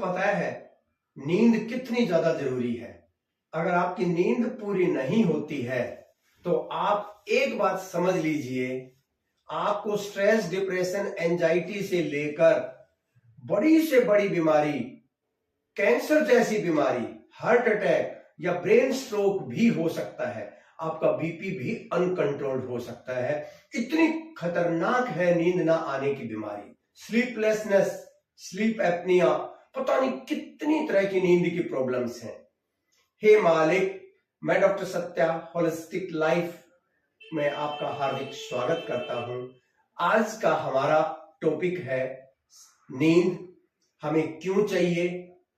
पता है नींद कितनी ज्यादा जरूरी है। अगर आपकी नींद पूरी नहीं होती है तो आप एक बात समझ लीजिए, आपको स्ट्रेस, डिप्रेशन, एंजाइटी से लेकर बड़ी से बड़ी बीमारी, कैंसर जैसी बीमारी, हार्ट अटैक या ब्रेन स्ट्रोक भी हो सकता है। आपका बीपी भी अनकंट्रोल्ड हो सकता है। इतनी खतरनाक है नींद ना आने की बीमारी। स्लीपलेसनेस, स्लीप एपनिया, पता नहीं कितनी तरह की नींद की प्रॉब्लम्स हैं। हे मालिक, मैं डॉक्टर सत्या होलिस्टिक लाइफ में आपका हार्दिक स्वागत करता हूं। आज का हमारा टॉपिक है नींद। हमें क्यों चाहिए,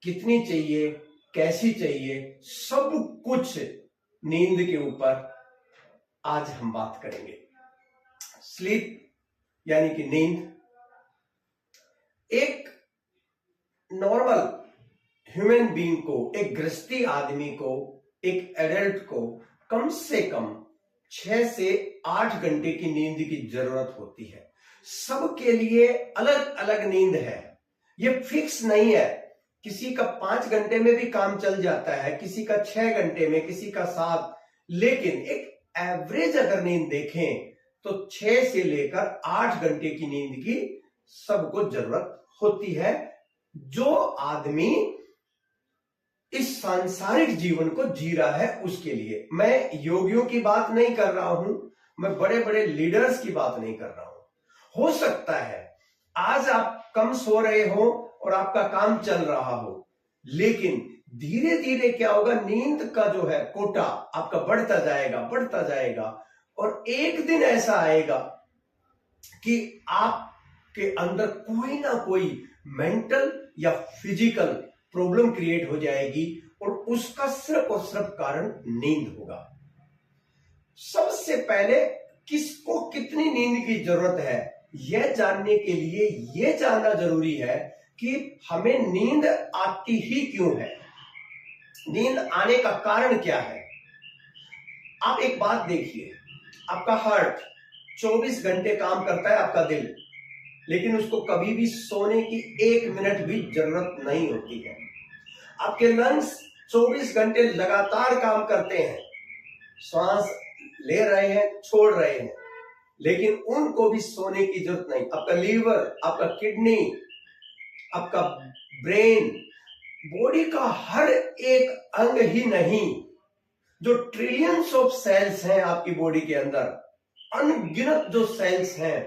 कितनी चाहिए, कैसी चाहिए, सब कुछ नींद के ऊपर आज हम बात करेंगे। स्लीप यानी कि नींद एक नॉर्मल ह्यूमन बीइंग को, एक गृहस्थी आदमी को, एक एडल्ट को कम से कम 6 से 8 घंटे की नींद की जरूरत होती है। सबके लिए अलग अलग नींद है, ये फिक्स नहीं है। किसी का 5 घंटे में भी काम चल जाता है, किसी का 6 घंटे में, किसी का 7। लेकिन एक एवरेज अगर नींद देखें तो 6 से लेकर 8 घंटे की नींद की सबको जरूरत होती है, जो आदमी इस सांसारिक जीवन को जी रहा है उसके लिए। मैं योगियों की बात नहीं कर रहा हूं, मैं बड़े बड़े लीडर्स की बात नहीं कर रहा हूं। हो सकता है आज आप कम सो रहे हो और आपका काम चल रहा हो, लेकिन धीरे धीरे क्या होगा, नींद का जो है कोटा आपका बढ़ता जाएगा और एक दिन ऐसा आएगा कि आपके अंदर कोई ना कोई मेंटल या फिजिकल प्रॉब्लम क्रिएट हो जाएगी और उसका सिर्फ और सिर्फ कारण नींद होगा। सबसे पहले किसको कितनी नींद की जरूरत है यह जानने के लिए यह जानना जरूरी है कि हमें नींद आती ही क्यों है, नींद आने का कारण क्या है। आप एक बात देखिए, आपका हार्ट 24 घंटे काम करता है, आपका दिल, लेकिन उसको कभी भी सोने की 1 मिनट भी जरूरत नहीं होती है। आपके लंग्स 24 घंटे लगातार काम करते हैं, श्वास ले रहे हैं, छोड़ रहे हैं, लेकिन उनको भी सोने की जरूरत नहीं। आपका लीवर, आपका किडनी, आपका ब्रेन, बॉडी का हर एक अंग ही नहीं, जो ट्रिलियंस ऑफ सेल्स हैं आपकी बॉडी के अंदर, अनगिनत जो सेल्स हैं,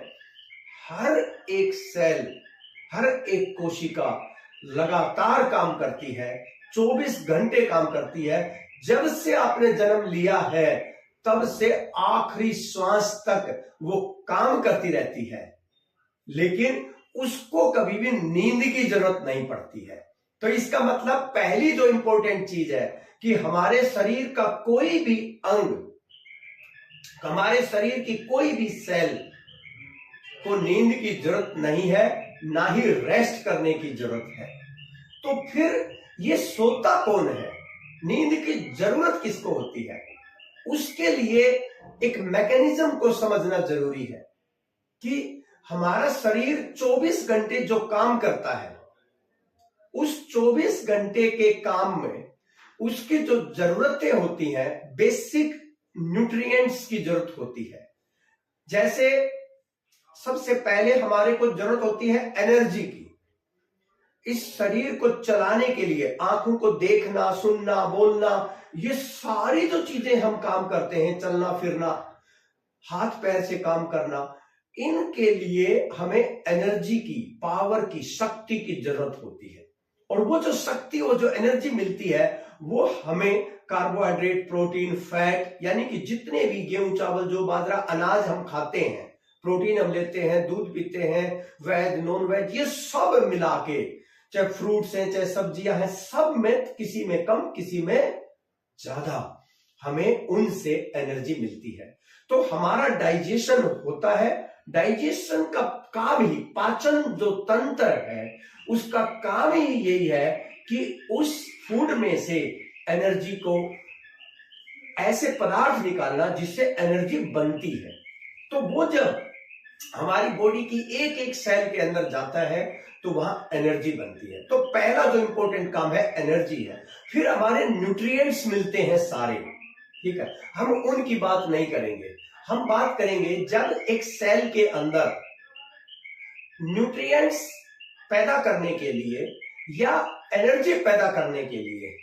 हर एक सेल, हर एक कोशिका लगातार काम करती है, 24 घंटे काम करती है। जब से आपने जन्म लिया है तब से आखिरी श्वास तक वो काम करती रहती है, लेकिन उसको कभी भी नींद की जरूरत नहीं पड़ती है। तो इसका मतलब पहली जो इंपॉर्टेंट चीज है कि हमारे शरीर का कोई भी अंग, हमारे शरीर की कोई भी सेल को नींद की जरूरत नहीं है, ना ही रेस्ट करने की जरूरत है। तो फिर ये सोता कौन है, नींद की जरूरत किसको होती है? उसके लिए एक मैकेनिज्म को समझना जरूरी है कि हमारा शरीर 24 घंटे जो काम करता है, उस 24 घंटे के काम में उसकी जो जरूरतें होती हैं, बेसिक न्यूट्रिएंट्स की जरूरत होती है। जैसे सबसे पहले हमारे को जरूरत होती है एनर्जी की। इस शरीर को चलाने के लिए आंखों को देखना, सुनना, बोलना, ये सारी जो चीजें हम काम करते हैं, चलना फिरना, हाथ पैर से काम करना, इनके लिए हमें एनर्जी की, पावर की, शक्ति की जरूरत होती है। और वो जो शक्ति, वो जो एनर्जी मिलती है, वो हमें कार्बोहाइड्रेट, प्रोटीन, फैट, यानी कि जितने भी गेहूं, चावल, जौ, बाजरा, अनाज हम खाते हैं, प्रोटीन हम लेते हैं, दूध पीते हैं, वेज, नॉन वेज, ये सब मिला के, चाहे फ्रूट्स हैं, चाहे सब्जियां हैं, सब में किसी में कम, किसी में ज्यादा हमें उनसे एनर्जी मिलती है। तो हमारा डाइजेशन होता है। डाइजेशन का काम ही, पाचन जो तंत्र है उसका काम ही यही है कि उस फूड में से एनर्जी को, ऐसे पदार्थ निकालना जिससे एनर्जी बनती है। तो वो जब हमारी बॉडी की एक एक सेल के अंदर जाता है तो वहां एनर्जी बनती है। तो पहला जो इंपॉर्टेंट काम है एनर्जी है। फिर हमारे न्यूट्रिएंट्स मिलते हैं सारे, ठीक है, हम उनकी बात नहीं करेंगे। हम बात करेंगे जब एक सेल के अंदर न्यूट्रिएंट्स पैदा करने के लिए या एनर्जी पैदा करने के लिए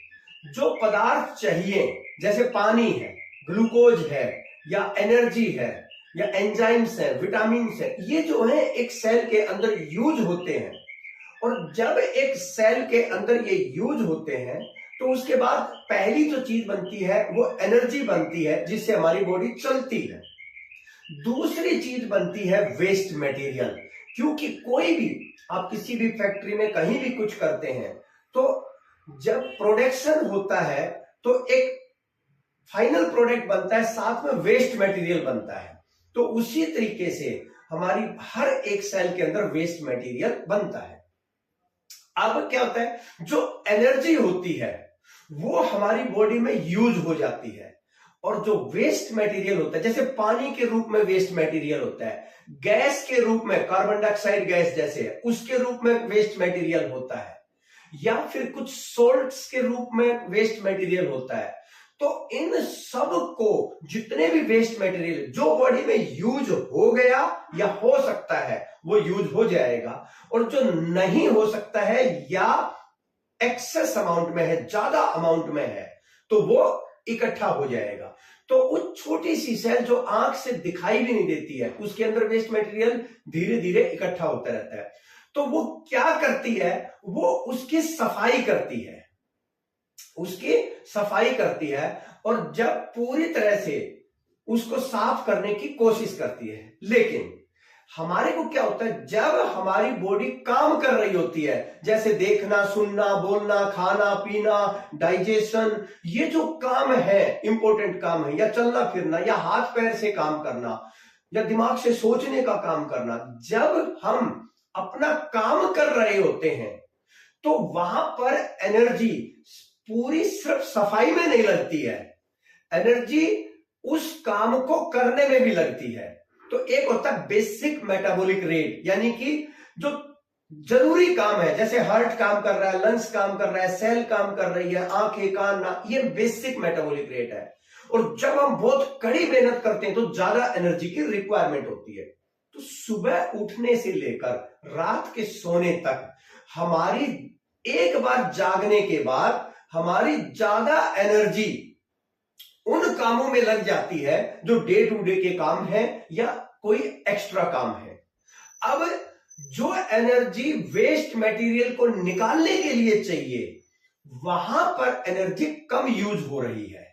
जो पदार्थ चाहिए, जैसे पानी है, ग्लूकोज है, या एनर्जी है, या एंजाइम्स है, विटामिन है, ये जो है एक सेल के अंदर यूज होते हैं। और जब एक सेल के अंदर ये यूज होते हैं तो उसके बाद पहली जो चीज बनती है वो एनर्जी बनती है, जिससे हमारी बॉडी चलती है। दूसरी चीज बनती है वेस्ट मटेरियल, क्योंकि कोई भी आप किसी भी फैक्ट्री में कहीं भी कुछ करते हैं तो जब प्रोडक्शन होता है तो एक फाइनल प्रोडक्ट बनता है, साथ में वेस्ट मटेरियल बनता है। तो उसी तरीके से हमारी हर एक सेल के अंदर वेस्ट मटेरियल बनता है। अब क्या होता है, जो एनर्जी होती है वो हमारी बॉडी में यूज हो जाती है, और जो वेस्ट मटेरियल होता है, जैसे पानी के रूप में वेस्ट मटेरियल होता है, गैस के रूप में कार्बन डाइऑक्साइड गैस जैसे है उसके रूप में वेस्ट मटेरियल होता है, या फिर कुछ सोल्ट्स के रूप में वेस्ट मटेरियल होता है। तो इन सब को, जितने भी वेस्ट मटेरियल जो बॉडी में यूज हो गया या हो सकता है वो यूज हो जाएगा, और जो नहीं हो सकता है या एक्सेस अमाउंट में है, ज्यादा अमाउंट में है, तो वो इकट्ठा हो जाएगा। तो उस छोटी सी सेल जो आंख से दिखाई भी नहीं देती है, उसके अंदर वेस्ट मटेरियल धीरे धीरे इकट्ठा होता रहता है। तो वो क्या करती है, वो उसकी सफाई करती है, उसकी सफाई करती है, और जब पूरी तरह से उसको साफ करने की कोशिश करती है। लेकिन हमारे को क्या होता है, जब हमारी बॉडी काम कर रही होती है, जैसे देखना, सुनना, बोलना, खाना पीना, डाइजेशन, ये जो काम है, इंपॉर्टेंट काम है, या चलना फिरना, या हाथ पैर से काम करना, या दिमाग से सोचने का काम करना, जब हम अपना काम कर रहे होते हैं तो वहां पर एनर्जी पूरी सिर्फ सफाई में नहीं लगती है, एनर्जी उस काम को करने में भी लगती है। तो एक होता है बेसिक मेटाबॉलिक रेट, यानी कि जो जरूरी काम है, जैसे हार्ट काम कर रहा है, लंग्स काम कर रहा है, सेल काम कर रही है, आंखें, कान, नाक, ये बेसिक मेटाबॉलिक रेट है। और जब हम बहुत कड़ी मेहनत करते हैं तो ज्यादा एनर्जी की रिक्वायरमेंट होती है। तो सुबह उठने से लेकर रात के सोने तक हमारी, एक बार जागने के बाद हमारी ज्यादा एनर्जी उन कामों में लग जाती है जो डे टू डे के काम है या कोई एक्स्ट्रा काम है। अब जो एनर्जी वेस्ट मटेरियल को निकालने के लिए चाहिए, वहां पर एनर्जी कम यूज हो रही है,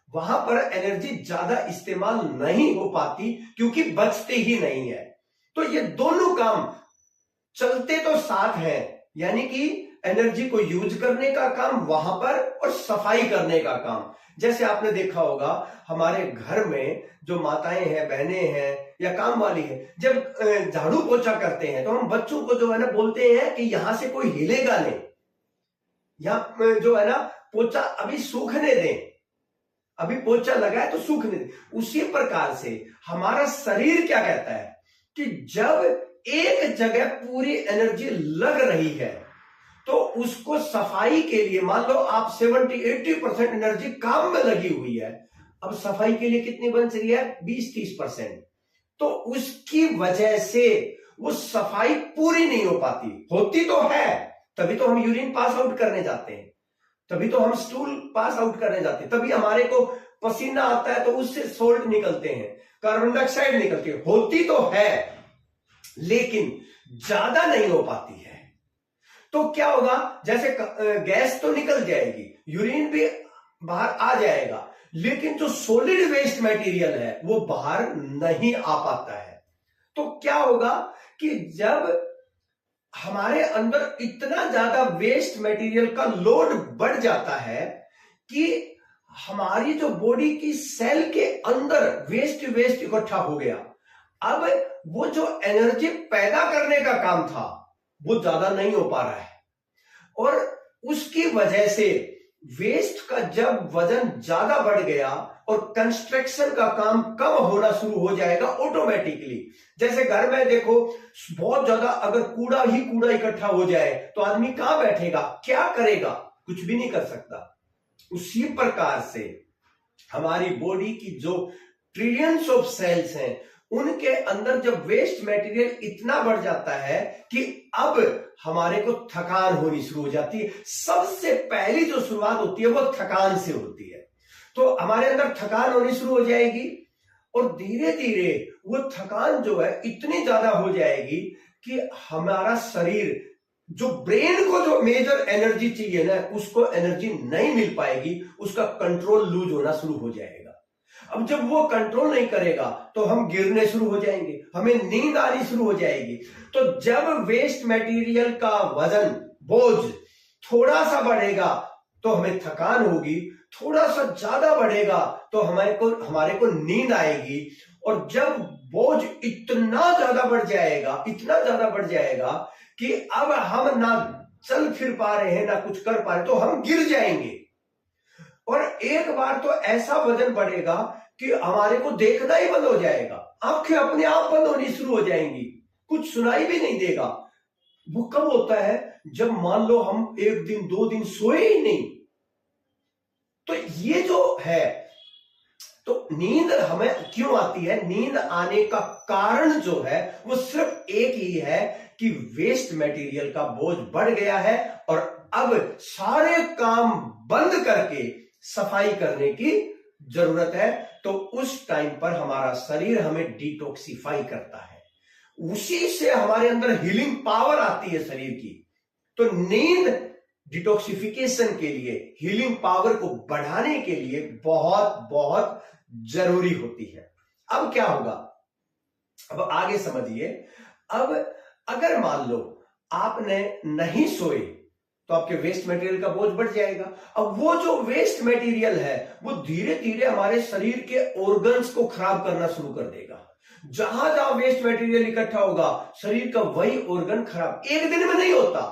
वहां पर एनर्जी ज्यादा इस्तेमाल नहीं हो पाती, क्योंकि बचती ही नहीं है। तो ये दोनों काम चलते तो साथ हैं, यानी कि एनर्जी को यूज करने का काम वहां पर और सफाई करने का काम। जैसे आपने देखा होगा हमारे घर में जो माताएं हैं, बहनें हैं, या काम वाली है, जब झाड़ू पोछा करते हैं तो हम बच्चों को जो है ना बोलते हैं कि यहां से कोई हिलेगा नहीं, या जो है ना पोछा अभी सूखने दें, अभी पोछा लगा है तो सूखने दें। उसी प्रकार से हमारा शरीर क्या कहता है कि जब एक जगह पूरी एनर्जी लग रही है तो उसको सफाई के लिए, मान लो आप 70-80% एनर्जी काम में लगी हुई है, अब सफाई के लिए कितनी बच रही है, 20-30%। तो उसकी वजह से वो सफाई पूरी नहीं हो पाती। होती तो है, तभी तो हम यूरिन पास आउट करने जाते हैं, तभी तो हम स्टूल पास आउट करने जाते हैं, तभी हमारे को पसीना आता है तो उससे सोल्ट निकलते हैं, कार्बन डाइऑक्साइड निकलती है। होती तो है लेकिन ज्यादा नहीं हो पाती है। तो क्या होगा, जैसे गैस तो निकल जाएगी, यूरिन भी बाहर आ जाएगा, लेकिन जो सॉलिड वेस्ट मटेरियल है वो बाहर नहीं आ पाता है। तो क्या होगा कि जब हमारे अंदर इतना ज्यादा वेस्ट मटेरियल का लोड बढ़ जाता है कि हमारी जो बॉडी की सेल के अंदर वेस्ट इकट्ठा हो गया, अब वो जो एनर्जी पैदा करने का काम था वो ज्यादा नहीं हो पा रहा है, और उसकी वजह से वेस्ट का जब वजन ज्यादा बढ़ गया और कंस्ट्रक्शन का काम कम होना शुरू हो जाएगा ऑटोमेटिकली। जैसे घर में देखो, बहुत ज्यादा अगर कूड़ा ही कूड़ा इकट्ठा हो जाए तो आदमी कहां बैठेगा, क्या करेगा, कुछ भी नहीं कर सकता। उसी प्रकार से हमारी बॉडी की जो ट्रिलियंस ऑफ सेल्स हैं, उनके अंदर जब वेस्ट मटेरियल इतना बढ़ जाता है कि अब हमारे को थकान होनी शुरू हो जाती है। सबसे पहली जो शुरुआत होती है वो थकान से होती है। तो हमारे अंदर थकान होनी शुरू हो जाएगी और धीरे धीरे वो थकान जो है इतनी ज्यादा हो जाएगी कि हमारा शरीर, जो ब्रेन को जो मेजर एनर्जी चाहिए ना, उसको एनर्जी नहीं मिल पाएगी, उसका कंट्रोल लूज होना शुरू हो जाएगा। अब जब वो कंट्रोल नहीं करेगा तो हम गिरने शुरू हो जाएंगे, हमें नींद आनी शुरू हो जाएगी। तो जब वेस्ट मटेरियल का वजन, बोझ थोड़ा सा बढ़ेगा तो हमें थकान होगी, थोड़ा सा ज्यादा बढ़ेगा तो हमारे को नींद आएगी। और जब बोझ इतना ज्यादा बढ़ जाएगा, इतना ज्यादा बढ़ जाएगा कि अब हम ना चल फिर पा रहे हैं, ना कुछ कर पा रहे, तो हम गिर जाएंगे। और एक बार तो ऐसा वजन बढ़ेगा कि हमारे को देखना ही बंद हो जाएगा, आंखें अपने आप बंद होनी शुरू हो जाएंगी, कुछ सुनाई भी नहीं देगा। वो कब होता है, जब मान लो हम 1 दिन 2 दिन सोए ही नहीं। तो ये जो है, तो नींद हमें क्यों आती है, नींद आने का कारण जो है वो सिर्फ एक ही है कि वेस्ट मटेरियल का बोझ बढ़ गया है और अब सारे काम बंद करके सफाई करने की जरूरत है। तो उस टाइम पर हमारा शरीर हमें डिटॉक्सिफाई करता है, उसी से हमारे अंदर हीलिंग पावर आती है शरीर की। तो नींद डिटॉक्सिफिकेशन के लिए, हीलिंग पावर को बढ़ाने के लिए बहुत बहुत जरूरी होती है। अब क्या होगा, अब आगे समझिए। अब अगर मान लो आपने नहीं सोए तो आपके वेस्ट मटेरियल का बोझ बढ़ जाएगा। अब वो जो वेस्ट मटेरियल है वो धीरे धीरे हमारे शरीर के ऑर्गन्स को खराब करना शुरू कर देगा। जहां जहां वेस्ट मटेरियल इकट्ठा होगा, शरीर का वही ऑर्गन खराब। एक दिन में नहीं होता,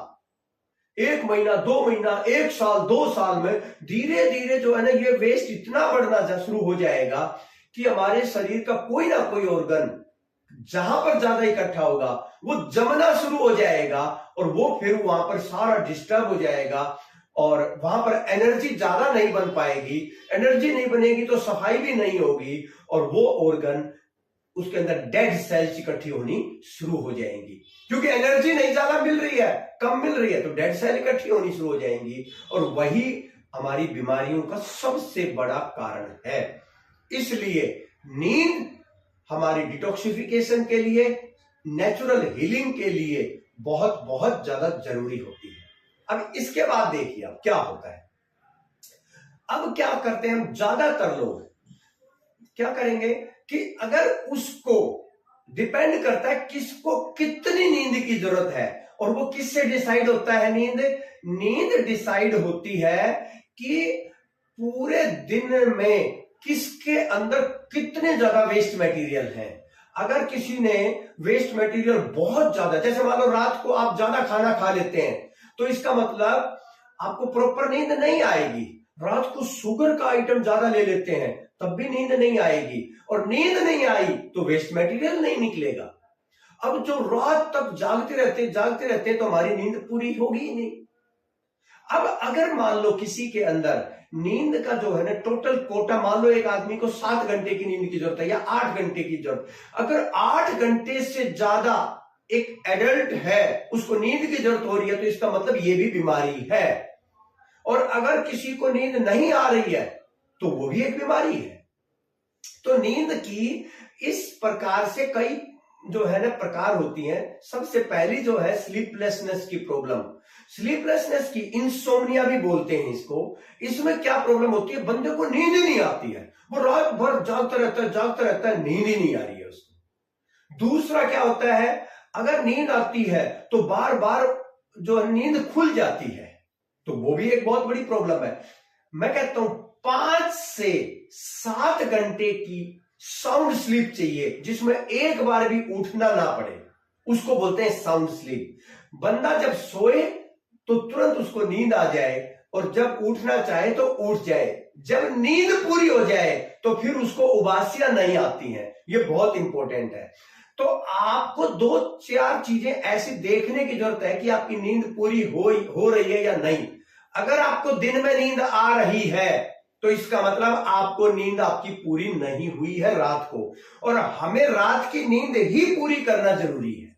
1 महीना 2 महीना 1 साल 2 साल में धीरे धीरे जो है ना, ये वेस्ट इतना बढ़ना शुरू हो जाएगा कि हमारे शरीर का कोई ना कोई ऑर्गन जहां पर ज्यादा इकट्ठा होगा वो जमना शुरू हो जाएगा और वो फिर वहां पर सारा डिस्टर्ब हो जाएगा और वहां पर एनर्जी ज्यादा नहीं बन पाएगी। एनर्जी नहीं बनेगी तो सफाई भी नहीं होगी और वो ऑर्गन, उसके अंदर डेड सेल्स इकट्ठी होनी शुरू हो जाएंगी। क्योंकि एनर्जी नहीं ज्यादा मिल रही है, कम मिल रही है, तो डेड सेल इकट्ठी होनी शुरू हो जाएंगी और वही हमारी बीमारियों का सबसे बड़ा कारण है। इसलिए नींद हमारी डिटॉक्सिफिकेशन के लिए, नेचुरल हीलिंग के लिए बहुत बहुत ज्यादा जरूरी होती है। अब इसके बाद देखिए अब क्या होता है। अब क्या करते हैं हम, ज्यादातर लोग क्या करेंगे कि अगर उसको डिपेंड करता है किसको कितनी नींद की जरूरत है, और वो किससे डिसाइड होता है, नींद डिसाइड होती है कि पूरे दिन में किसके अंदर कितने ज्यादा वेस्ट मटेरियल है। अगर किसी ने वेस्ट मटेरियल बहुत ज्यादा, जैसे मान लो रात को आप ज्यादा खाना खा लेते हैं तो इसका मतलब आपको प्रॉपर नींद नहीं आएगी। रात को शुगर का आइटम ज्यादा ले लेते हैं तब भी नींद नहीं आएगी, और नींद नहीं आई तो वेस्ट मटेरियल नहीं निकलेगा। अब जो रात तक जागते रहते तो हमारी नींद पूरी होगी ही नहीं। अब अगर मान लो किसी के अंदर नींद का जो है ना टोटल कोटा, मान लो एक आदमी को 7 घंटे की नींद की जरूरत है या 8 घंटे की जरूरत, अगर 8 घंटे से ज्यादा एक एडल्ट है उसको नींद की जरूरत हो रही है तो इसका मतलब ये भी बीमारी है। और अगर किसी को नींद नहीं आ रही है तो वो भी एक बीमारी है। तो नींद की इस प्रकार से कई जो है ना प्रकार होती हैं। सबसे पहली जो है स्लीपलेसनेस की प्रॉब्लम, स्लीपलेसनेस की इंसोम्निया भी बोलते हैं इसको। इसमें क्या प्रॉब्लम होती है, बंदे को नींद ही नहीं आती है, वो रात भर जागता रहता है, नींद ही नहीं आ रही है उसको। दूसरा क्या होता है, अगर नींद आती है तो बार बार जो नींद खुल जाती है, तो वो भी एक बहुत बड़ी प्रॉब्लम है। मैं कहता हूं 5 से 7 घंटे की साउंड स्लीप चाहिए जिसमें एक बार भी उठना ना पड़े, उसको बोलते हैं साउंड स्लीप। बंदा जब सोए तो तुरंत उसको नींद आ जाए, और जब उठना चाहे तो उठ जाए। जब नींद पूरी हो जाए तो फिर उसको उबासियां नहीं आती हैं। ये बहुत इंपॉर्टेंट है। तो आपको 2-4 चीजें ऐसी देखने की जरूरत है कि आपकी नींद पूरी हो रही है या नहीं। अगर आपको दिन में नींद आ रही है तो इसका मतलब आपको नींद आपकी पूरी नहीं हुई है रात को, और हमें रात की नींद ही पूरी करना जरूरी है।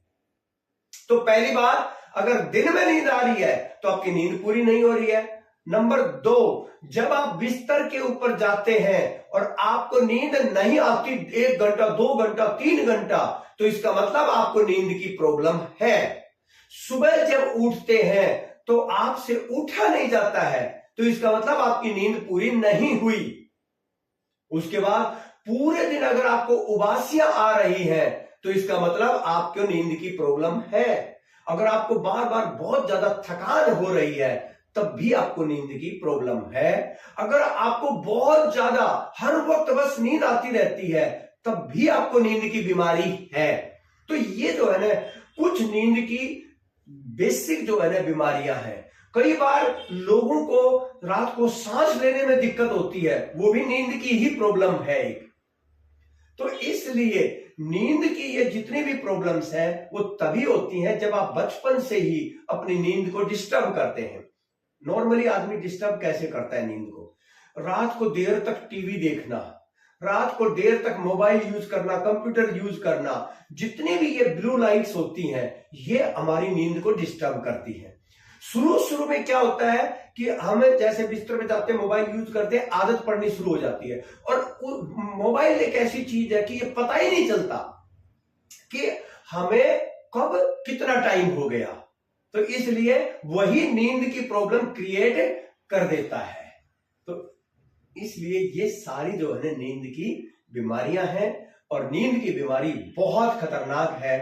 तो पहली बात, अगर दिन में नींद आ रही है तो आपकी नींद पूरी नहीं हो रही है। नंबर 2, जब आप बिस्तर के ऊपर जाते हैं और आपको नींद नहीं आती 1 घंटा, 2 घंटा, 3 घंटा, तो इसका मतलब आपको नींद की प्रॉब्लम है। सुबह जब उठते हैं तो आपसे उठा नहीं जाता है, तो इसका मतलब आपकी नींद पूरी नहीं हुई। उसके बाद पूरे दिन अगर आपको उबासियां आ रही हैं तो इसका मतलब आपको नींद की प्रॉब्लम है। अगर आपको बार बार बहुत ज्यादा थकान हो रही है तब भी आपको नींद की प्रॉब्लम है। अगर आपको बहुत ज्यादा हर वक्त बस नींद आती रहती है तब भी आपको नींद की बीमारी है। तो ये जो है ना, कुछ नींद की बेसिक जो है ना बीमारियां हैं। कई बार लोगों को रात को सांस लेने में दिक्कत होती है, वो भी नींद की ही प्रॉब्लम है एक। तो इसलिए नींद की ये जितनी भी प्रॉब्लम्स हैं वो तभी होती हैं जब आप बचपन से ही अपनी नींद को डिस्टर्ब करते हैं। नॉर्मली आदमी डिस्टर्ब कैसे करता है नींद को? रात को देर तक टीवी देखना, रात को देर तक मोबाइल यूज करना, कंप्यूटर यूज करना, जितनी भी ये ब्लू लाइट्स होती हैं ये हमारी नींद को डिस्टर्ब करती हैं। शुरू में क्या होता है कि हमें जैसे बिस्तर में जाते हैं, मोबाइल यूज करते हैं, आदत पड़नी शुरू हो जाती है। और मोबाइल एक ऐसी चीज है कि ये पता ही नहीं चलता कि हमें कब कितना टाइम हो गया, तो इसलिए वही नींद की प्रॉब्लम क्रिएट कर देता है। तो इसलिए ये सारी जो है नींद की बीमारियां हैं, और नींद की बीमारी बहुत खतरनाक है,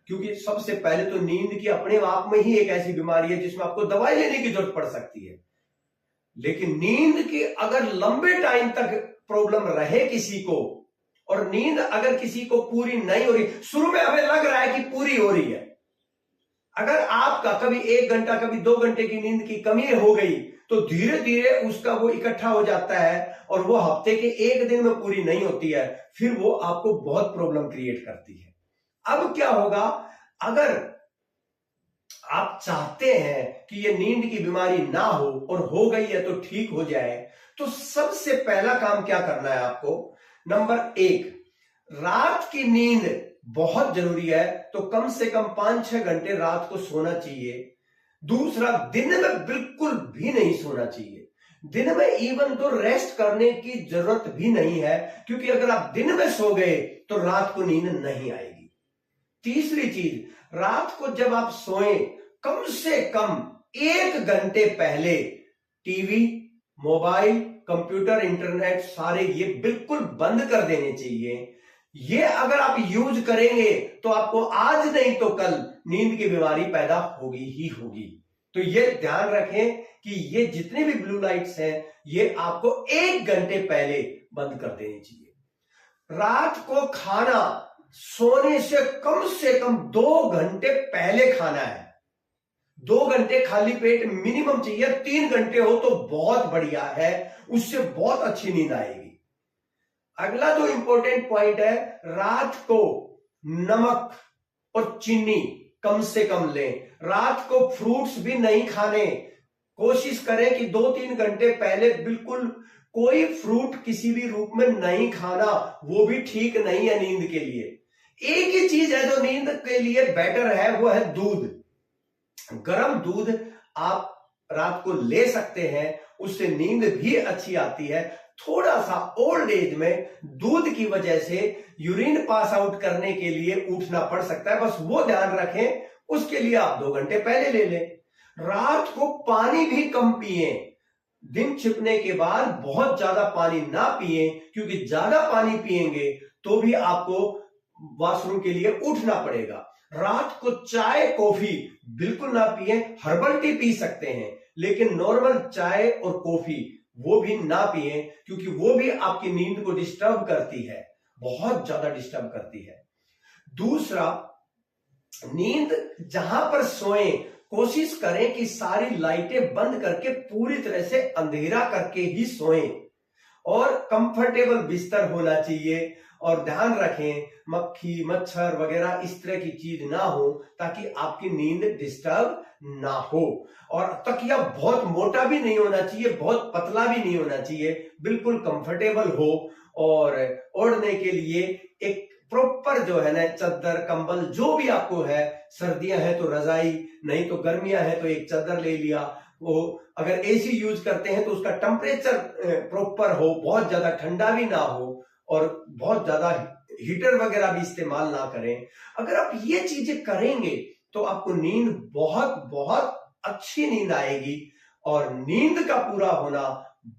क्योंकि सबसे पहले तो नींद की अपने आप में ही एक ऐसी बीमारी है जिसमें आपको दवाई लेने की जरूरत पड़ सकती है। लेकिन नींद की अगर लंबे टाइम तक प्रॉब्लम रहे किसी को, और नींद अगर किसी को पूरी नहीं हो रही, शुरू में हमें लग रहा है कि पूरी हो रही है, अगर आपका कभी 1 घंटा कभी 2 घंटे की नींद की कमी हो गई तो धीरे धीरे उसका वो इकट्ठा हो जाता है, और वो हफ्ते के 1 दिन में पूरी नहीं होती है, फिर वो आपको बहुत प्रॉब्लम क्रिएट करती है। अब क्या होगा, अगर आप चाहते हैं कि ये नींद की बीमारी ना हो और हो गई है तो ठीक हो जाए, तो सबसे पहला काम क्या करना है आपको? नंबर 1, रात की नींद बहुत जरूरी है, तो कम से कम 5-6 घंटे रात को सोना चाहिए। दूसरा, दिन में बिल्कुल भी नहीं सोना चाहिए। दिन में इवन तो रेस्ट करने की जरूरत भी नहीं है, क्योंकि अगर आप दिन में सो गए तो रात को नींद नहीं आएगी। तीसरी चीज, रात को जब आप सोएं कम से कम 1 घंटे पहले टीवी, मोबाइल, कंप्यूटर, इंटरनेट सारे ये बिल्कुल बंद कर देने चाहिए। ये अगर आप यूज करेंगे तो आपको आज नहीं तो कल नींद की बीमारी पैदा होगी ही होगी। तो ये ध्यान रखें कि ये जितने भी ब्लू लाइट्स हैं ये आपको 1 घंटे पहले बंद कर देनी चाहिए। रात को खाना सोने से कम 2 घंटे पहले खाना है। 2 घंटे खाली पेट मिनिमम चाहिए, 3 घंटे हो तो बहुत बढ़िया है, उससे बहुत अच्छी नींद आएगी। अगला जो इंपॉर्टेंट पॉइंट है, रात को नमक और चीनी कम से कम लें। रात को फ्रूट्स भी नहीं खाने, कोशिश करें कि 2-3 घंटे पहले बिल्कुल कोई फ्रूट किसी भी रूप में नहीं खाना, वो भी ठीक नहीं है नींद के लिए। एक ही चीज है जो नींद के लिए बेटर है, वो है दूध। गर्म दूध आप रात को ले सकते हैं, उससे नींद भी अच्छी आती है। थोड़ा सा ओल्ड एज में दूध की वजह से यूरिन पास आउट करने के लिए उठना पड़ सकता है, बस वो ध्यान रखें, उसके लिए आप 2 घंटे पहले ले लें। रात को पानी भी कम पिए, दिन छिपने के बाद बहुत ज्यादा पानी ना पिए, क्योंकि ज्यादा पानी पिएंगे तो भी आपको वॉशरूम के लिए उठना पड़ेगा। रात को चाय कॉफी बिल्कुल ना पिए, हर्बल टी पी सकते हैं, लेकिन नॉर्मल चाय और कॉफी वो भी ना पिए, क्योंकि वो भी आपकी नींद को डिस्टर्ब करती है, बहुत ज्यादा डिस्टर्ब करती है। दूसरा, नींद जहां पर सोएं कोशिश करें कि सारी लाइटें बंद करके पूरी तरह से अंधेरा करके ही सोएं और कंफर्टेबल बिस्तर होना चाहिए। और ध्यान रखें मक्खी मच्छर वगैरह इस तरह की चीज ना हो ताकि आपकी नींद डिस्टर्ब ना हो। और तकिया बहुत मोटा भी नहीं होना चाहिए, बहुत पतला भी नहीं होना चाहिए, बिल्कुल कंफर्टेबल हो। और ओढ़ने के लिए एक प्रॉपर जो है ना चादर कंबल जो भी आपको है, सर्दियां हैं तो रजाई, नहीं तो गर्मियां हैं तो एक चादर ले लिया। वो अगर एसी यूज करते हैं तो उसका टेम्परेचर प्रॉपर हो, बहुत ज्यादा ठंडा भी ना हो और बहुत ज्यादा हीटर वगैरह भी इस्तेमाल ना करें। अगर आप ये चीजें करेंगे तो आपको नींद बहुत बहुत अच्छी नींद आएगी। और नींद का पूरा होना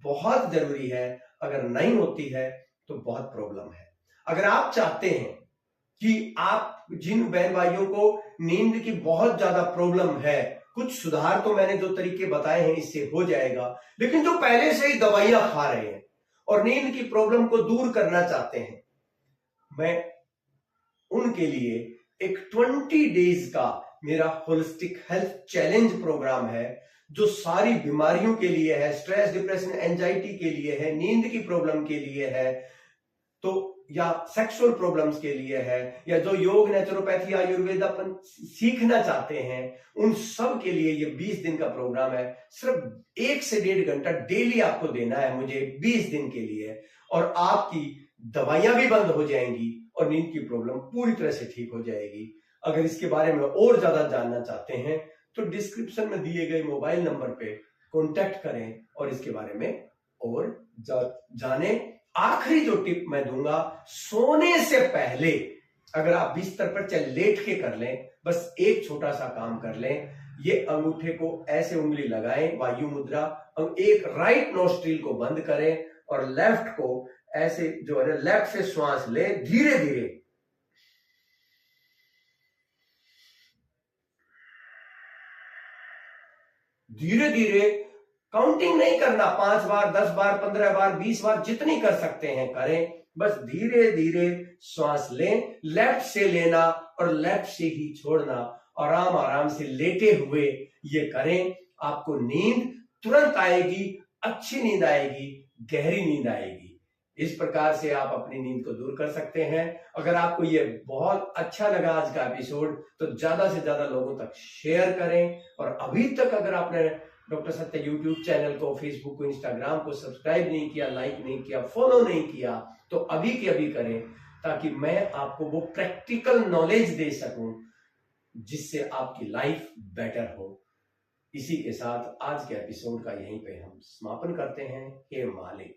बहुत जरूरी है, अगर नहीं होती है तो बहुत प्रॉब्लम है। अगर आप चाहते हैं कि आप जिन बहन भाइयों को नींद की बहुत ज्यादा प्रॉब्लम है, कुछ सुधार तो मैंने जो तरीके बताए हैं इससे हो जाएगा, लेकिन जो पहले से ही दवाइयां खा रहे हैं और नींद की प्रॉब्लम को दूर करना चाहते हैं, मैं उनके लिए एक 20 डेज का मेरा होलिस्टिक हेल्थ चैलेंज प्रोग्राम है जो सारी बीमारियों के लिए है, स्ट्रेस डिप्रेशन एंजाइटी के लिए है, नींद की प्रॉब्लम के लिए है, तो या सेक्सुअल प्रॉब्लम्स के लिए है, या जो योग नेचुरोपैथी आयुर्वेद अपन सीखना चाहते हैं उन सब के लिए ये 20 दिन का प्रोग्राम है। सिर्फ 1 से 1.5 घंटा डेली आपको देना है मुझे 20 दिन के लिए, और आपकी दवाइयां भी बंद हो जाएंगी और नींद की प्रॉब्लम पूरी तरह से ठीक हो जाएगी। अगर इसके बारे में और ज्यादा जानना चाहते हैं तो डिस्क्रिप्शन में दिए गए मोबाइल नंबर पे कॉन्टेक्ट करें और इसके बारे में और जाने। आखिरी जो टिप मैं दूंगा, सोने से पहले अगर आप बिस्तर पर चाहे लेट के कर लें, बस एक छोटा सा काम कर लें, ये अंगूठे को ऐसे उंगली लगाएं वायु मुद्रा, और एक राइट नोस्ट्रिल को बंद करें और लेफ्ट को ऐसे जो है लेफ्ट से श्वास लें धीरे धीरे, धीरे धीरे, काउंटिंग नहीं करना, 5 बार 10 बार 15 बार 20 बार जितनी कर सकते हैं करें, बस धीरे धीरे श्वास लें, लेफ्ट से लेना और लेफ्ट से ही छोड़ना, आराम आराम से लेटे हुए ये करें। आपको नींद तुरंत आएगी, अच्छी नींद आएगी, गहरी नींद आएगी। इस प्रकार से आप अपनी नींद को दूर कर सकते हैं। अगर आपको ये बहुत अच्छा लगा आज का एपिसोड तो ज्यादा से ज्यादा लोगों तक शेयर करें, और अभी तक अगर आपने डॉक्टर सत्य यूट्यूब चैनल को, फेसबुक को, इंस्टाग्राम को सब्सक्राइब नहीं किया, लाइक नहीं किया, फॉलो नहीं किया तो अभी के अभी करें, ताकि मैं आपको वो प्रैक्टिकल नॉलेज दे सकूं जिससे आपकी लाइफ बेटर हो। इसी के साथ आज के एपिसोड का यहीं पे हम समापन करते हैं। हे मालिक।